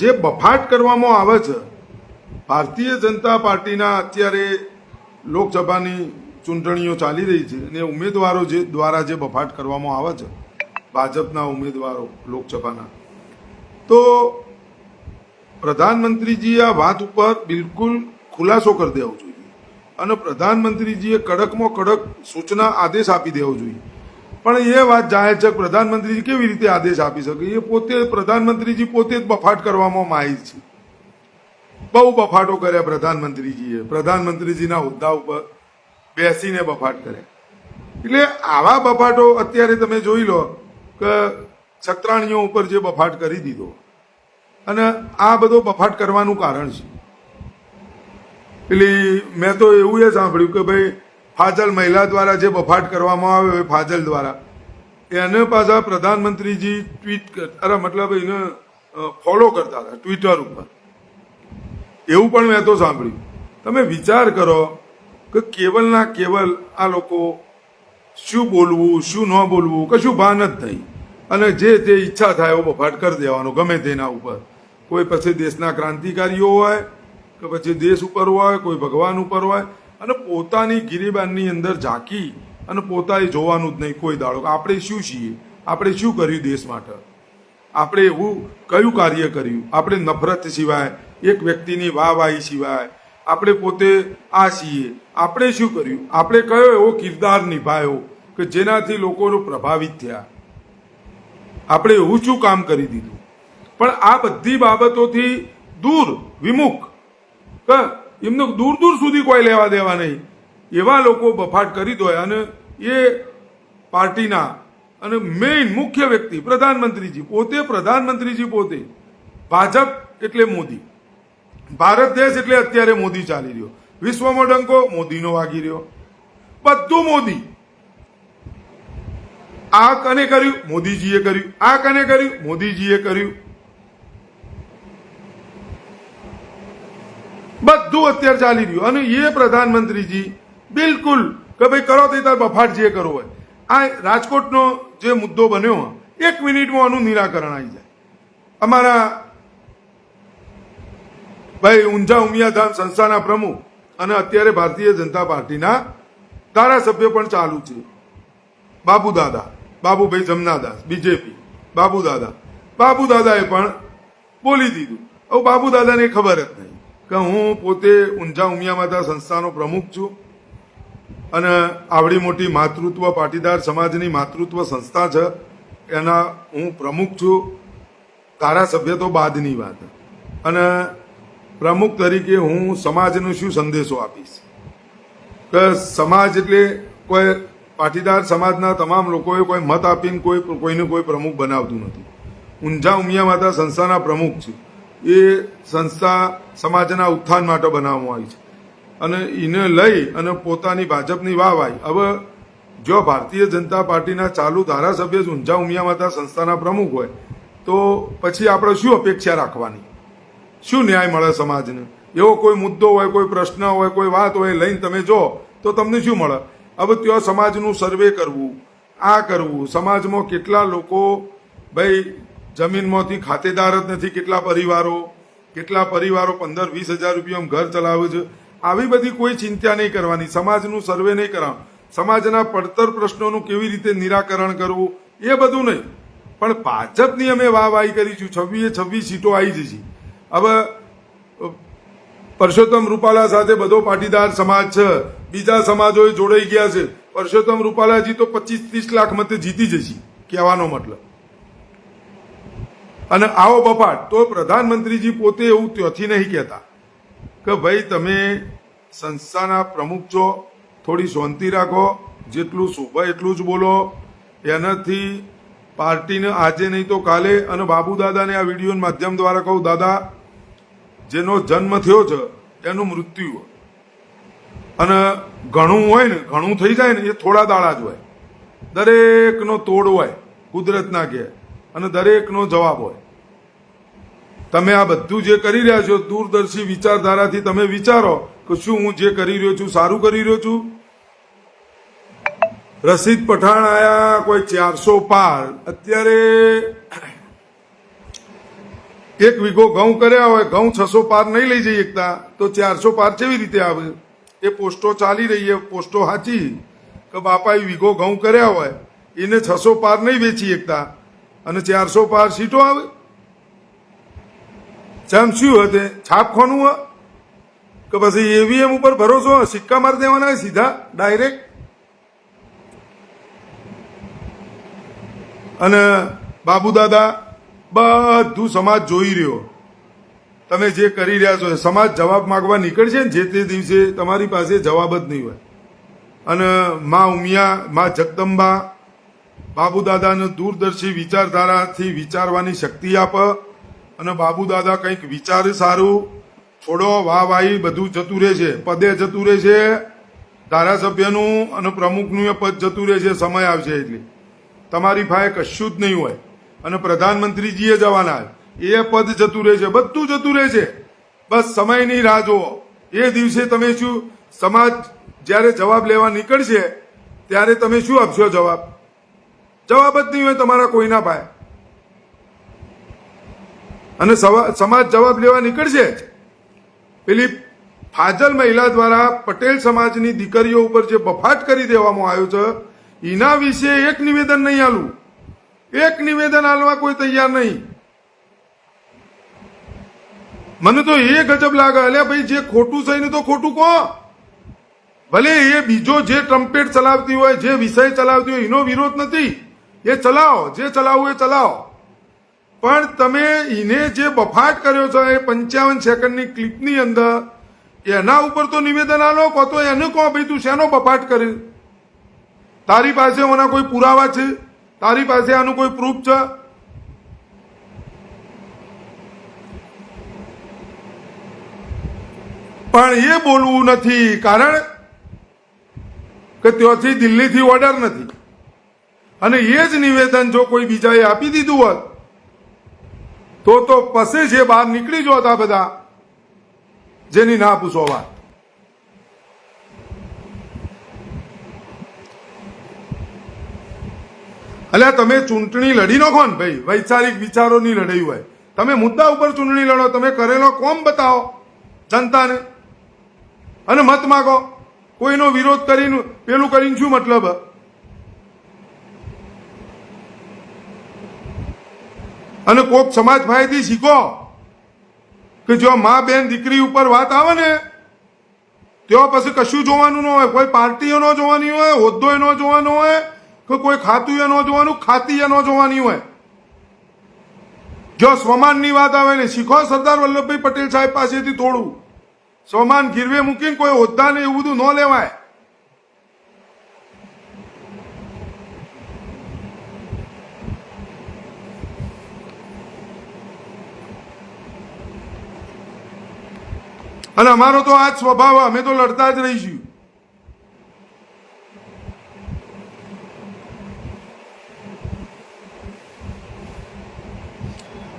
જે બફાટ કરવામાં આવે છે ભારતીય જનતા પાર્ટીના અત્યારે લોકસભાની ચૂંટણીઓ ચાલી રહી છે અને ઉમેદવારો જે દ્વારા જે બફાટ કરવામાં આવે છે ભાજપના ઉમેદવારો લોકસભાના, તો પ્રધાનમંત્રીજીએ આ વાત ઉપર બિલકુલ ખુલાસો કરી દેવો જોઈએ અને પ્રધાનમંત્રીજીએ કડકમાં કડક સૂચના આદેશ આપી દેવો જોઈએ. પણ એ વાત જાહેર છે કે પ્રધાનમંત્રીજી કેવી રીતે આદેશ આપી શકે? એ પોતે પ્રધાનમંત્રીજી પોતે જ બફાટ કરવામાં માહિર છે. બહુ બફાટો કર્યા પ્રધાનમંત્રીજીએ, પ્રધાનમંત્રીજીના હોદ્દા ઉપર બેસીને બફાટ કર્યા. એટલે આવા બફાટો અત્યારે તમે જોઈ લો કે છત્રાણીઓ ઉપર જે બફાટ કરી દીધો, અને આ બધો બફાટ કરવાનું કારણ છે. એટલે મેં તો એવું એ સાંભળ્યું કે ભાઈ ફાજલ મહિલા દ્વારા જે બફાટ કરવામાં આવ્યો એ ફાજલ દ્વારા એને પાછા પ્રધાનમંત્રીજી મતલબ એને ફોલો કરતા હતા ટ્વિટર ઉપર, એવું પણ મેં તો સાંભળ્યું. તમે વિચાર કરો કે કેવલના કેવલ આ લોકો શું બોલવું શું ન બોલવું કશું ભાન જ નહીં, અને જે તે ઈચ્છા થાય એવો બફાટ કરી દેવાનો ગમે તેના ઉપર. કોઈ પછી દેશના ક્રાંતિકારીઓ હોય કે પછી દેશ ઉપર હોય, કોઈ ભગવાન ઉપર હોય, અને પોતાની ગિરીબાનની અંદર ઝાંકી અને પોતાએ જોવાનું જ નહીં કોઈ દાડો કે આપણે શું છીએ, આપણે શું કર્યું દેશ માટે, આપણે એવું કયું કાર્ય કર્યું, આપણે નફરત સિવાય, એક વ્યક્તિની વાહવાહી સિવાય, આપણે પોતે આ છીએ, આપણે શું કર્યું, આપણે કયો એવો કિરદાર નિભાયો કે જેનાથી લોકો પ્રભાવિત થયા, આપણે એવું શું કામ કરી દીધું. પણ આ બધી બાબતોથી દૂર વિમુખ એમનું દૂર દૂર સુધી કોઈ લેવા દેવા નહીં એવા લોકો બફાટ કરી દો, અને એ પાર્ટીના અને મેઇન મુખ્ય વ્યક્તિ પ્રધાનમંત્રીજી પોતે ભાજપ એટલે મોદી, ભારત દેશ એટલે અત્યારે મોદી ચાલી રહ્યો, વિશ્વમાં ડંકો મોદીનો વાગી રહ્યો, બધું મોદી. આ કને કર્યું મોદીજીએ કર્યું, આ કને કર્યું મોદીજીએ કર્યું, બધું અત્યારે ચાલી રહ્યું. અને એ પ્રધાનમંત્રીજી બિલકુલ કે ભાઈ કરો તે તાર બફાટ જે કરવો હોય. આ રાજકોટનો જે મુદ્દો બન્યો 1 મિનિટમાં આનું નિરાકરણ આવી જાય. અમારા ભાઈ ઊંઝા ઉમિયાધામ સંસ્થાના પ્રમુખ અને અત્યારે ભારતીય જનતા પાર્ટીના ધારાસભ્ય પણ ચાલુ છે, બાબુભાઈ જમનાદાસ, બીજેપી બાબુદાદાએ પણ બોલી દીધું. હવે બાબુદાદાને ખબર જ નહીં કે હું પોતે ઊંઝા ઉમિયામાતા સંસ્થાનો પ્રમુખ છું અને આવડી મોટી માતૃત્વ પાટીદાર સમાજની માતૃત્વ સંસ્થા છે એના હું પ્રમુખ છું. ધારાસભ્ય તો બાદની વાત, અને પ્રમુખ તરીકે હું સમાજનો શું સંદેશો આપીશ કે સમાજ એટલે કોઈ પાટીદાર સમાજના તમામ લોકોએ કોઈ મત આપીને કોઈને કોઈ પ્રમુખ બનાવતું નથી. ઊંઝા ઉમિયામાતા સંસ્થાના પ્રમુખ છે. એ સંસ્થા સમાજના ઉત્થાન માટે બનાવવામાં આવી છે, અને એને લઈ અને પોતાની ભાજપની વાહવાહી. હવે જો ભારતીય જનતા પાર્ટીના ચાલુ ધારાસભ્ય જ ઊંઝા ઉમિયામાતા સંસ્થાના પ્રમુખ હોય તો પછી આપણે શું અપેક્ષા રાખવાની? શું ન્યાય મળે સમાજને? એવો કોઈ મુદ્દો હોય, કોઈ પ્રશ્ન હોય, કોઈ વાત હોય લઈને તમે જો તો તમને શું મળે? હવે ત્યાં સમાજનું સર્વે કરવું, આ કરવું, સમાજમાં કેટલા લોકો ભાઈ જમીનમાંથી ખાતેદાર જ નથી, કેટલા પરિવારો 15-20 હજાર રૂપિયામાં ઘર ચલાવે છે. આવી બધી કોઈ ચિંતા નહીં કરવાની, સમાજનું સર્વે નહીં કરવાનું, સમાજના પડતર પ્રશ્નોનું કેવી રીતે નિરાકરણ કરવું એ બધું નહીં. પણ ભાજપની અમે વાહવાહી કરીશું, 26 સીટો આવી જશે. હવે પરસોત્તમ રૂપાલા સાથે બધો પાટીદાર સમાજ છે, બીજા સમાજો જોડાઈ ગયા છે. પરસોત્તમ રૂપાલાજી તો 25-30 લાખ મતે જીતી જશે, કહેવાનો મતલબ. અને આવો બફાટ તો પ્રધાનમંત્રીજી પોતે એવું ત્યાંથી નહીં કહેતા કે ભાઈ તમે સંસ્થાના પ્રમુખ છો, થોડી શાંતિ રાખો, જેટલું શોભા એટલું જ બોલો. એનાથી પાર્ટીને આજે નહીં તો કાલે, અને બાબુદાદાને આ વિડીયોના માધ્યમ દ્વારા કહું, દાદા જેનો જન્મ થયો છે એનું મૃત્યુ, અને ઘણું હોય ને ઘણું થઈ જાય ને એ થોડા દાડા જ હોય. દરેકનો તોડ હોય કુદરતના ઘેર, અને દરેકનો જવાબ હોય. તમે આ બધું જે કરી રહ્યા છો દૂરદર્શી વિચારધારાથી તમે વિચારો કે શું હું જે કરી રહ્યો છું સારું કરી રહ્યો છું? રશીદ પઠાણ આયા કોઈ 400 પાર, અત્યારે 1 વીઘો ઘઉં કર્યા હોય, ઘઉં 600 પાર નહીં લઈ જઈ શકતા તો 400 પાર કેવી રીતે આવે? એ પોસ્ટો ચાલી રહી છે, પોસ્ટો સાચી કે બાપાએ વીઘો ઘઉં કર્યા હોય એને 600 પાર નહીં વેચી શકતા અને 400 પાર સીટો આવે. ચમ શું હતે? છાપ ખોનું હોય કે પછી ઈવીએમ ઉપર ભરોસો? સિક્કા મારી દેવાના સીધા ડાયરેક્ટ. અને બાબુ દાદા બધું સમાજ જોઈ રહ્યો, તમે જે કરી રહ્યા છો. સમાજ જવાબ માંગવા નીકળશે ને જે તે દિવસે તમારી પાસે જવાબ જ નહીં હોય. અને મા ઉમિયા, મા જગદંબા બાબુ દાદાને દૂરદર્શી વિચારધારાથી વિચારવાની શક્તિ આપે અને બાબુ દાદા કંઈક વિચારે સારું. છોડો વાહવાહી બધું જતું રહે છે, પદે જતું રહે છે, ધારાસભ્યનું અને પ્રમુખનું એ પદ જતું રહે છે. સમય આવશે એટલે તમારી પાસે કશું જ નહીં હોય અને પ્રધાનમંત્રીજીએ જવાના, એ પદ જતું રહે છે, બધું જતું રહે છે. બસ સમયની રાહ જુઓ. એ દિવસે તમે શું, સમાજ જ્યારે જવાબ લેવા નીકળશે ત્યારે તમે શું આપશો જવાબ? જવાબ જ નહીં હોય તમારા કોઈના પાસે. અને સમાજ જવાબ લેવા નીકળશે જ. પેલી ફાજલ મહિલા દ્વારા પટેલ સમાજની દીકરીઓ ઉપર જે બફાટ કરી દેવામાં આવ્યો છે એના વિશે એક નિવેદન નહીં આલું, એક નિવેદન આલવા કોઈ તૈયાર નહીં. મને તો એ ગજબ લાગે. અલ્યા ભાઈ, જે ખોટું છે એને તો ખોટું કહો. ભલે એ બીજો જે ટ્રમ્પેટ ચલાવતી હોય, જે વિષય ચલાવતી હોય એનો વિરોધ નથી, એ ચલાવો, જે ચલાવવું એ ચલાવો. પણ તમે એને જે બફાટ કર્યો છે એ 55 સેકન્ડની ક્લિપની અંદર, એના ઉપર તો નિવેદન આલો. કહો તો એને કહો ભાઈ તું શેનો બફાટ કરે? તારી પાસે આના કોઈ પુરાવા છે? તારી પાસે આનું કોઈ પ્રૂફ છે? પણ એ બોલવું નથી, કારણ કે ત્યાંથી દિલ્હીથી ઓર્ડર નથી. અને એ જ નિવેદન જો કોઈ બીજાએ આપી દીધું હોત તો પછી છે બહાર નીકળી જોત આ બધા, જેની ના પૂછો વાત. અલ્યા તમે ચૂંટણી લડી નાખો ને ભાઈ, વૈચારિક વિચારોની લડાઈ હોય. તમે મુદ્દા ઉપર ચૂંટણી લડો, તમે કરેલો કોમ બતાવો જનતાને અને મત માગો. કોઈનો વિરોધ કરીને પેલું કરીને શું મતલબ? અને કોક સમાજ ભાઈથી શીખો કે જો મા બેન દીકરી ઉપર વાત આવે ને ત્યાં પછી કશું જોવાનું ન હોય. કોઈ પાર્ટીઓ ન જોવાની હોય, હોદ્દો ન જોવાનો હોય, કે કોઈ ખાતું એ ન જોવાનું, ખાતી એ ન જોવાની હોય. જો સ્વમાનની વાત આવે ને શીખો સરદાર વલ્લભભાઈ પટેલ સાહેબ પાસેથી થોડું. સ્વમાન ગીરવે મૂકીને કોઈ હોદ્દા ને એવું બધું ન લેવાય. અને અમારો તો આ જ સ્વભાવ, અમે તો લડતા જ રહીશું.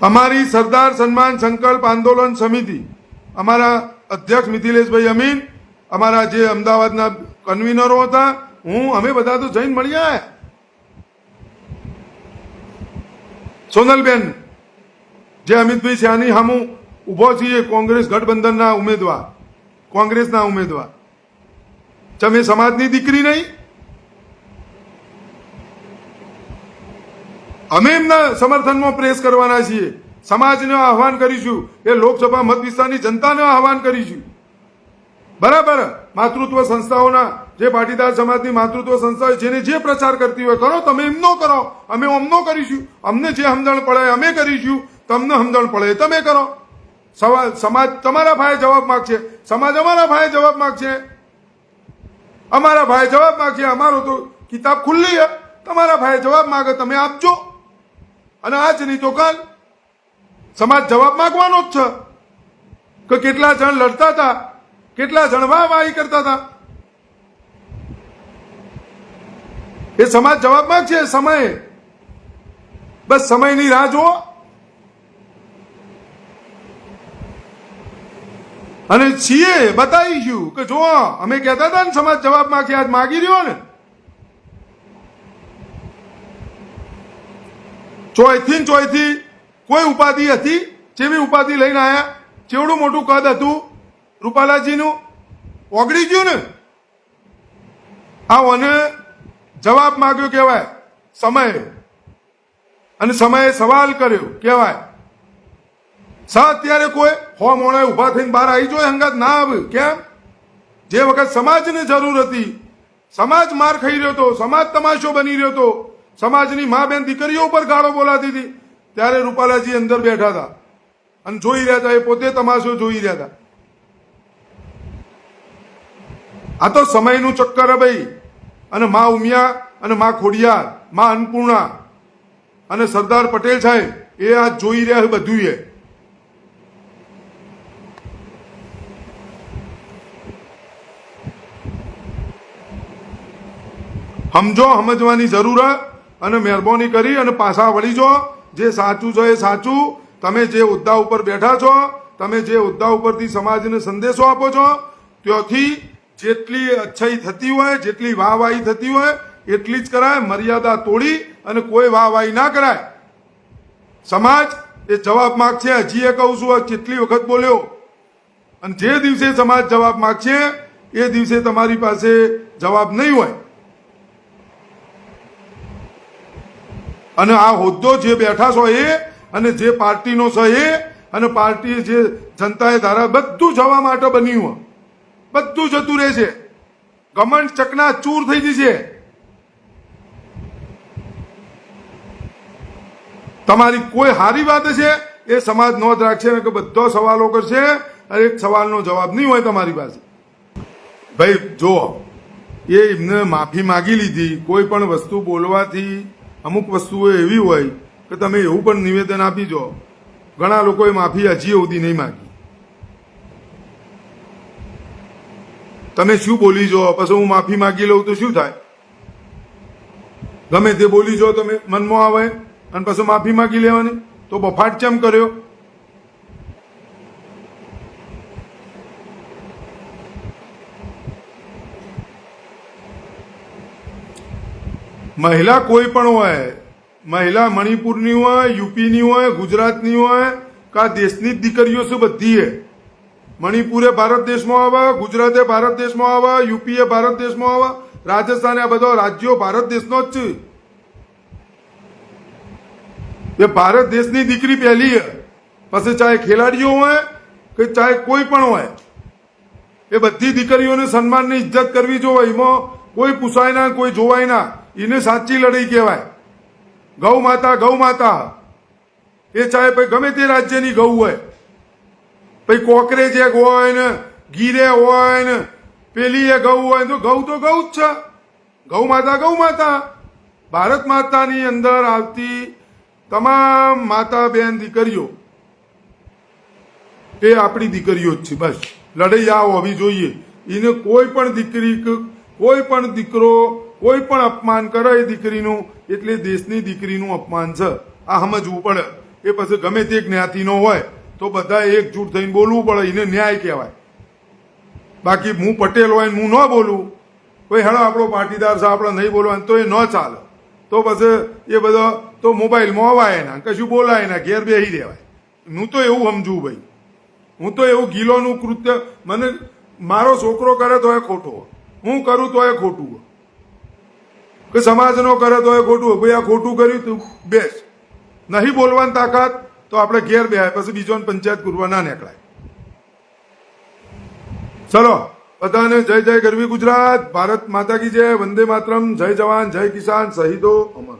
અમારી સરદાર સન્માન સંકલ્પ આંદોલન સમિતિ, અમારા અધ્યક્ષ મિથિલેશભાઈ અમીન, અમારા જે અમદાવાદના કન્વીનરો હતા, હું, અમે બધા તો જઈને મળ્યા. સોનલબેન, જે અમિતભાઈ સ્યાની સામું ઉભો છીએ, કોંગ્રેસ ગઠબંધનના ઉમેદવાર, કોંગ્રેસના ઉમેદવાર. તમે સમાજની દીકરી નહીં? અમે એમના સમર્થનમાં પ્રેસ કરવાના છીએ. સમાજને આહવાન કરીશું, એ લોકસભા મત વિસ્તારની જનતાને આહવાન કરીશું. બરાબર, માતૃત્વ સંસ્થાઓના, જે પાટીદાર સમાજની માતૃત્વ સંસ્થાઓ જેને જે પ્રચાર કરતી હોય કરો. તમે એમનો કરો, અમે અમનો કરીશું. અમને જે સમજણ પડે અમે કરીશું, તમને સમજણ પડે તમે કરો. સમાજ તમારા ભાઈ જવાબ માંગશે, સમાજ અમારા ભાઈ જવાબ માંગશે, અમારા ભાઈ જવાબ માંગશે. અમારો તો કિતાબ ખુલ્લી છે. તમારા ભાઈ જવાબ માંગે તમે આપજો, અને આજ નહીં તો કાલ સમાજ જવાબ માંગવાનો જ છે. કે કેટલા જણ લડતા હતા, કેટલા જણ વાહવાહી કરતા હતા, એ સમાજ જવાબ માંગશે સમયે. બસ સમયની રાહ જુઓ. અને છીએ બતાવીશું કે જો અમે કહેતા હતા ને સમાજ જવાબ માંગે, આજ માગી રહ્યો ને. ચોયથી કોઈ ઉપાધિ હતી જેવી ઉપાધિ લઈને આયા, ચેવડું મોટું કદ હતું રૂપાલાજીનું, ઓગળી ગયું ને. આ મને જવાબ માંગ્યો કહેવાય સમયે, અને સમયે સવાલ કર્યો કહેવાય. અત્યારે કોઈ હો મોણા ઉભા થઈને બહાર આવી જોઈએ હંગાત ના આવે. કેમ? જે વખત સમાજને જરૂર હતી, સમાજ માર ખાઈ રહ્યો હતો, સમાજ તમાશો બની રહ્યો હતો, સમાજની મા બેન દીકરીઓ ઉપર ગાળો બોલાતી હતી, ત્યારે રૂપાલાજી અંદર બેઠા હતા અને જોઈ રહ્યા હતા. એ પોતે તમાશો જોઈ રહ્યા હતા. આ તો સમયનું ચક્કર હે ભાઈ. અને મા ઉમિયા અને મા ખોડિયાર, મા અન્નપૂર્ણા અને સરદાર પટેલ સાહેબ એ આ જોઈ રહ્યા બધું. એ સમજો, સમજવાની જરૂર અને મહેરબાની કરી અને પાછા વળી જો. જે સાચું છે એ સાચું. તમે જે હોદ્દા ઉપર બેઠા છો, તમે જે હોદ્દા ઉપરથી સમાજને સંદેશો આપો છો, ત્યાંથી જેટલી અચ્છાઈ થતી હોય, જેટલી વાહવાહી થતી હોય એટલી જ કરાય. મર્યાદા તોડી અને કોઈ વાહવાહી ના કરાય. સમાજ એ જવાબ માગશે. હજી એ કહું છું, કેટલી વખત બોલ્યો. અને જે દિવસે સમાજ જવાબ માગશે એ દિવસે તમારી પાસે જવાબ નહીં હોય. અને આ હોદ્દો જે બેઠા છો એ, અને જે પાર્ટીનો છે એ, અને પાર્ટી જે જનતાએ ધારા, બધું જવા માટે બન્યું હોય. બધું જતું રહેશે. ગમન ચકના ચૂર થઈ જશે. તમારી કોઈ સારી વાત છે એ સમાજ નોંધ રાખશે કે બધો સવાલો કરશે, અને એક સવાલનો જવાબ નહીં હોય તમારી પાસે. ભાઈ જો એ એમને માફી માગી લીધી. કોઈ પણ વસ્તુ બોલવાથી અમુક વસ્તુઓ એવી હોય કે તમે એવું પણ નિવેદન આપી જો. ઘણા લોકોએ માફી હજી સુધી નહીં માગી. તમે શું બોલી જો, પછી હું માફી માગી લઉં તો શું થાય? ગમે તે બોલી જો તમે મનમાં આવે અને પછી માફી માગી લેવાની, તો બફાટ કેમ કર્યો? મહિલા કોઈ પણ હોય, મહિલા મણિપુરની હોય, યુપીની હોય, ગુજરાતની હોય, કા દેશની જ દીકરીઓ છે બધી. એ મણિપુરે ભારત દેશમાં આવે, ગુજરાતે ભારત દેશમાં આવે, યુપીએ ભારત દેશમાં આવે, રાજસ્થાન, આ બધા રાજ્યો ભારત દેશનો જ છે. એ ભારત દેશની દીકરી પહેલી છે. પછી ચાહે ખેલાડીઓ હોય કે ચાહે કોઈ પણ હોય, એ બધી દીકરીઓને સન્માનની ઇજ્જત કરવી જોઈએ. એમાં કોઈ પૂછાય ના, કોઈ જોવાય ના. એને સાચી લડાઈ કહેવાય. ગૌ માતા, ગૌ માતા. એ ચાહે ભાઈ ગમે તે રાજ્યની ગૌ હોય, ભાઈ કોકરેજ એક હોય ને, ગીરે હોય ને, પેલી એ ગૌ હોય, તો ગૌ જ છે. ગૌ માતા, ગૌ માતા. ભારત માતાની અંદર આવતી તમામ માતા બેન દીકરીઓ એ આપણી દીકરીઓ જ છે. બસ લડાઈ આ હોવી જોઈએ. એને કોઈ પણ દીકરી, કોઈ પણ દીકરો, કોઈ પણ અપમાન કરે એ દીકરીનું, એટલે દેશની દીકરીનું અપમાન છે. આ સમજવું પડે. એ પછી ગમે તે જ્ઞાતિનો હોય તો બધા એકજૂટ થઈને બોલવું પડે. એને ન્યાય કહેવાય. બાકી હું પટેલ હોય ને હું ન બોલું, કોઈ હેડો આપણો પાટીદાર છે આપણે નહીં બોલવાનું, તો એ ન ચાલે. તો પછી એ બધો તો મોબાઈલમાં અવાય ના, કશું બોલાય ના, ઘેર બેસી રહેવાય. હું તો એવું સમજું ભાઈ. હું તો એવું ગીલોનું કૃત્ય, મને મારો છોકરો કરે તો એ ખોટો, હું કરું તો એ ખોટું, કે સમાજનો કરે તો એ ખોટું. ભાઈ આ ખોટું કર્યું તું બેસ. નહીં બોલવાની તાકાત તો આપણે ઘેર બેહાય, પછી બીજોને પંચાયત કરવા ના નીકળાય. ચલો બધાને જય જય ગરવી ગુજરાત. ભારત માતા કી જય. વંદે માતરમ. જય જવાન, જય કિસાન. શહીદો અમર.